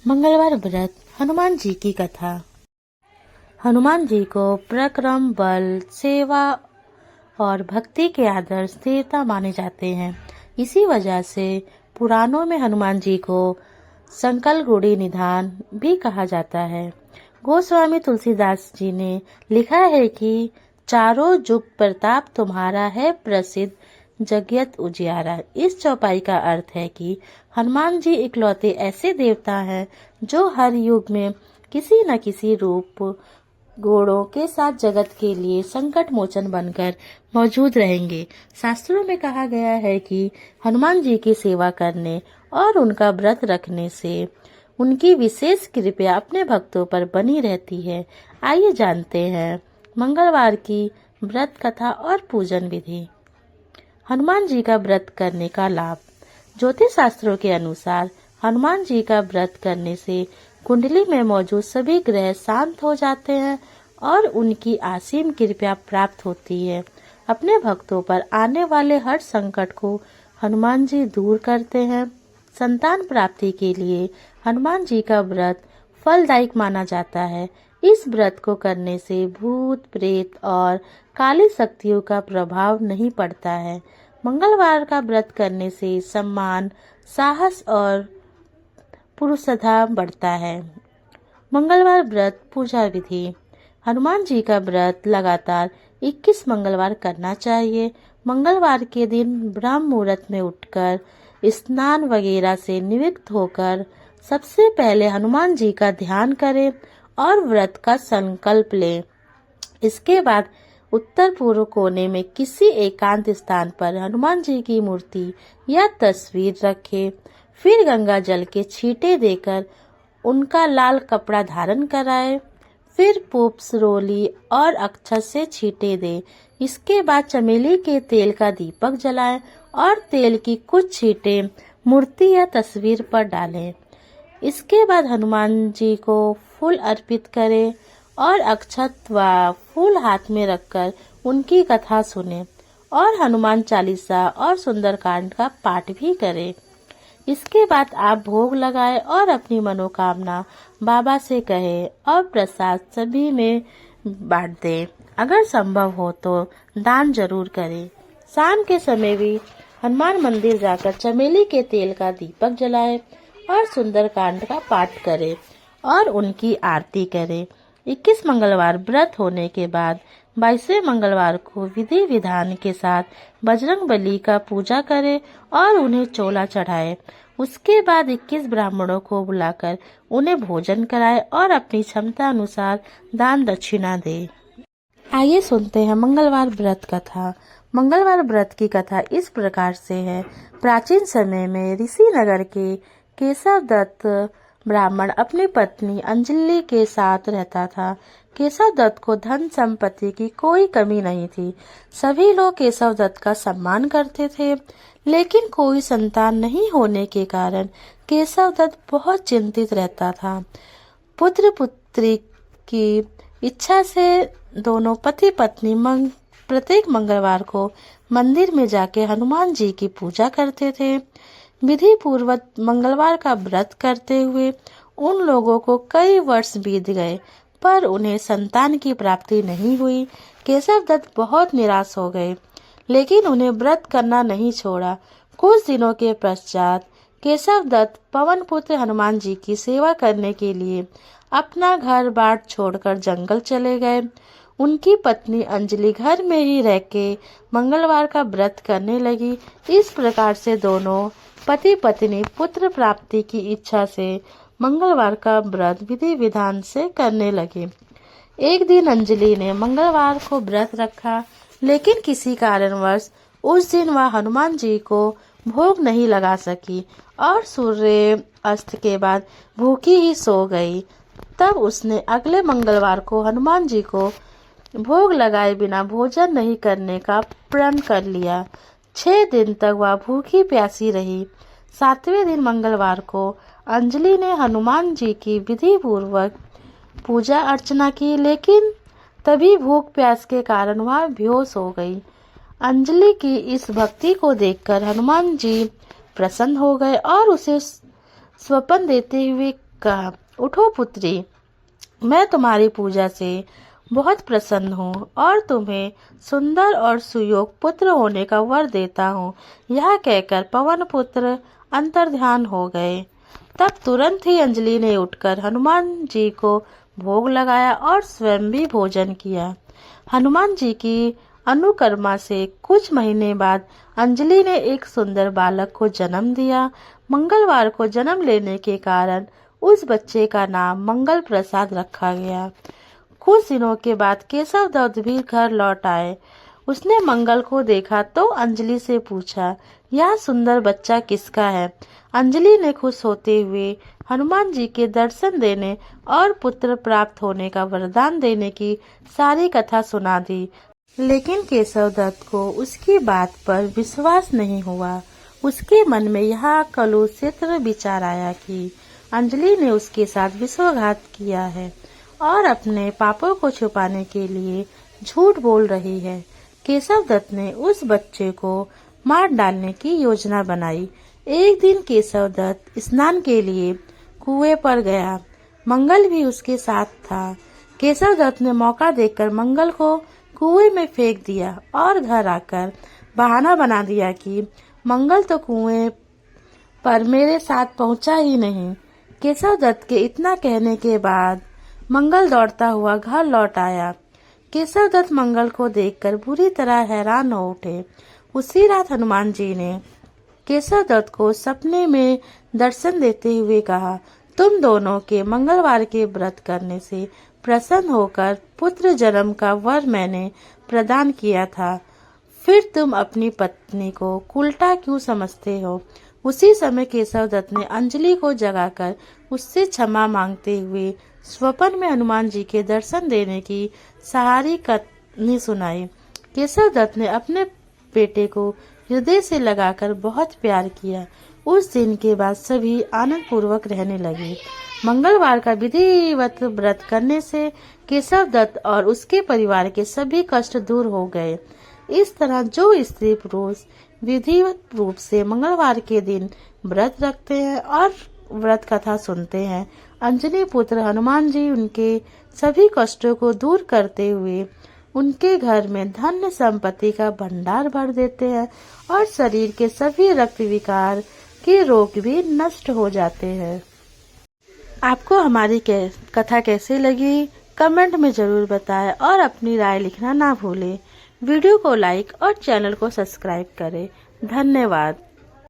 मंगलवार व्रत हनुमान जी की कथा। हनुमान जी को पराक्रम, बल, सेवा और भक्ति के आदर्श देवता माने जाते हैं। इसी वजह से पुराणों में हनुमान जी को संकलगुड़ी निधान भी कहा जाता है। गोस्वामी तुलसीदास जी ने लिखा है कि चारों जुग प्रताप तुम्हारा है प्रसिद्ध जगत उजियारा। इस चौपाई का अर्थ है कि हनुमान जी इकलौते ऐसे देवता हैं जो हर युग में किसी न किसी रूप घोड़ों के साथ जगत के लिए संकट मोचन बनकर मौजूद रहेंगे। शास्त्रों में कहा गया है कि हनुमान जी की सेवा करने और उनका व्रत रखने से उनकी विशेष कृपा अपने भक्तों पर बनी रहती है। आइए जानते हैं मंगलवार की व्रत कथा और पूजन विधि। हनुमान जी का व्रत करने का लाभ। ज्योतिष शास्त्रों के अनुसार हनुमान जी का व्रत करने से कुंडली में मौजूद सभी ग्रह शांत हो जाते हैं और उनकी असीम कृपा प्राप्त होती है। अपने भक्तों पर आने वाले हर संकट को हनुमान जी दूर करते हैं। संतान प्राप्ति के लिए हनुमान जी का व्रत फलदायक माना जाता है। इस व्रत को करने से भूत, प्रेत और काली शक्तियों का प्रभाव नहीं पड़ता है। मंगलवार का व्रत करने से सम्मान, साहस और पुरुषधा बढ़ता है। मंगलवार व्रत पूजा विधि। हनुमान जी का व्रत लगातार 21 मंगलवार करना चाहिए। मंगलवार के दिन ब्रह्म मुहूर्त में उठकर स्नान वगैरह से निवृत्त होकर सबसे पहले हनुमान जी का ध्यान करें और व्रत का संकल्प लें। इसके बाद उत्तर पूर्व कोने में किसी एकांत स्थान पर हनुमान जी की मूर्ति या तस्वीर रखें। फिर गंगा जल के छींटे देकर उनका लाल कपड़ा धारण कराएं। फिर पुष्प, रोली और अक्षत से छींटे दें। इसके बाद चमेली के तेल का दीपक जलाएं और तेल की कुछ छींटे मूर्ति या तस्वीर पर डालें। इसके बाद हनुमान जी को फूल अर्पित करें और अक्षत व फूल हाथ में रखकर उनकी कथा सुनें और हनुमान चालीसा और सुंदरकांड का पाठ भी करें। इसके बाद आप भोग लगाएं और अपनी मनोकामना बाबा से कहें और प्रसाद सभी में बांट दें। अगर संभव हो तो दान जरूर करें। शाम के समय भी हनुमान मंदिर जाकर चमेली के तेल का दीपक जलाएं और सुंदरकांड का पाठ करें और उनकी आरती करें। 21 मंगलवार व्रत होने के बाद 22वें मंगलवार को विधि विधान के साथ बजरंग बली का पूजा करें और उन्हें चोला चढ़ाएं। उसके बाद 21 ब्राह्मणों को बुलाकर उन्हें भोजन कराएं और अपनी क्षमता अनुसार दान दक्षिणा दें। आइए सुनते हैं मंगलवार व्रत कथा। मंगलवार व्रत की कथा इस प्रकार से है। प्राचीन समय में ऋषि नगर के केशव दत्त ब्राह्मण अपनी पत्नी अंजलि के साथ रहता था। केशव दत्त को धन संपत्ति की कोई कमी नहीं थी। सभी लोग केशव दत्त का सम्मान करते थे, लेकिन कोई संतान नहीं होने के कारण केशव दत्त बहुत चिंतित रहता था। पुत्र पुत्री की इच्छा से दोनों पति पत्नी प्रत्येक मंगलवार को मंदिर में जाके हनुमान जी की पूजा करते थे। विधि पूर्वक मंगलवार का व्रत करते हुए उन लोगों को कई वर्ष बीत गए, पर उन्हें संतान की प्राप्ति नहीं हुई। केशव दत्त बहुत निराश हो गए, लेकिन उन्हें व्रत करना नहीं छोड़ा। कुछ दिनों के पश्चात केशव दत्त पवन पुत्र हनुमान जी की सेवा करने के लिए अपना घर बार छोड़कर जंगल चले गए। उनकी पत्नी अंजलि घर में ही रह के मंगलवार का व्रत करने लगी। इस प्रकार से दोनों पति पत्नी पुत्र प्राप्ति की इच्छा से मंगलवार का व्रत विधि विधान से करने लगे। एक दिन अंजलि ने मंगलवार को व्रत रखा, लेकिन किसी कारणवश उस दिन वह हनुमान जी को भोग नहीं लगा सकी और सूर्य अस्त के बाद भूखी ही सो गई। तब उसने अगले मंगलवार को हनुमान जी को भोग लगाए बिना भोजन नहीं करने का प्रण कर लिया। 6 दिन तक वह भूखी प्यासी रही। 7वें दिन मंगलवार को अंजलि ने हनुमान जी की विधि पूर्वक पूजा अर्चना की, लेकिन तभी भूख प्यास के कारण वह बेहोश हो गई। अंजलि की इस भक्ति को देखकर हनुमान जी प्रसन्न हो गए और उसे स्वप्न देते हुए कहा, उठो पुत्री, मैं तुम्हारी पूजा से बहुत प्रसन्न हूँ और तुम्हें सुंदर और सुयोग पुत्र होने का वर देता हूँ। यह कहकर पवन पुत्र अंतर्ध्यान हो गए। तब तुरंत ही अंजलि ने उठकर हनुमान जी को भोग लगाया और स्वयं भी भोजन किया। हनुमान जी की अनुकर्मा से कुछ महीने बाद अंजलि ने एक सुंदर बालक को जन्म दिया। मंगलवार को जन्म लेने के कारण उस बच्चे का नाम मंगल प्रसाद रखा गया। कुछ दिनों के बाद केशव दत्त भी घर लौट आए। उसने मंगल को देखा तो अंजलि से पूछा, यह सुंदर बच्चा किसका है? अंजलि ने खुश होते हुए हनुमान जी के दर्शन देने और पुत्र प्राप्त होने का वरदान देने की सारी कथा सुना दी। लेकिन केशव दत्त को उसकी बात पर विश्वास नहीं हुआ। उसके मन में यह कलुषित विचार आया कि अंजलि ने उसके साथ विश्वासघात किया है और अपने पापों को छुपाने के लिए झूठ बोल रही है। केशव दत्त ने उस बच्चे को मार डालने की योजना बनाई। एक दिन केशव दत्त स्नान के लिए कुएं पर गया। मंगल भी उसके साथ था। केशव दत्त ने मौका देखकर मंगल को कुएं में फेंक दिया और घर आकर बहाना बना दिया कि मंगल तो कुएं पर मेरे साथ पहुंचा ही नहीं। केशव दत्त के इतना कहने के बाद मंगल दौड़ता हुआ घर लौट आया। केशव दत्त मंगल को देखकर बुरी तरह हैरान हो उठे। उसी रात हनुमान जी ने केशव दत्त को सपने में दर्शन देते हुए कहा, तुम दोनों के मंगलवार के व्रत करने से प्रसन्न होकर पुत्र जन्म का वर मैंने प्रदान किया था, फिर तुम अपनी पत्नी को उल्टा क्यों समझते हो? उसी समय केशव दत्त ने अंजलि को जगाकर उससे क्षमा मांगते हुए स्वप्न में हनुमान जी के दर्शन देने की सारी कहानी सुनाई। केशव दत्त ने अपने बेटे को हृदय से लगाकर बहुत प्यार किया। उस दिन के बाद सभी आनंद पूर्वक रहने लगे। मंगलवार का विधिवत व्रत करने से केशव दत्त और उसके परिवार के सभी कष्ट दूर हो गए। इस तरह जो स्त्री पुरुष विधिवत रूप से मंगलवार के दिन व्रत रखते हैं और व्रत कथा सुनते हैं, अंजनी पुत्र हनुमान जी उनके सभी कष्टों को दूर करते हुए उनके घर में धन संपत्ति का भंडार भर देते हैं और शरीर के सभी रक्त विकार के रोग भी नष्ट हो जाते हैं। आपको हमारी कथा कैसी लगी कमेंट में जरूर बताएं और अपनी राय लिखना ना भूलें। वीडियो को लाइक और चैनल को सब्सक्राइब करें। धन्यवाद।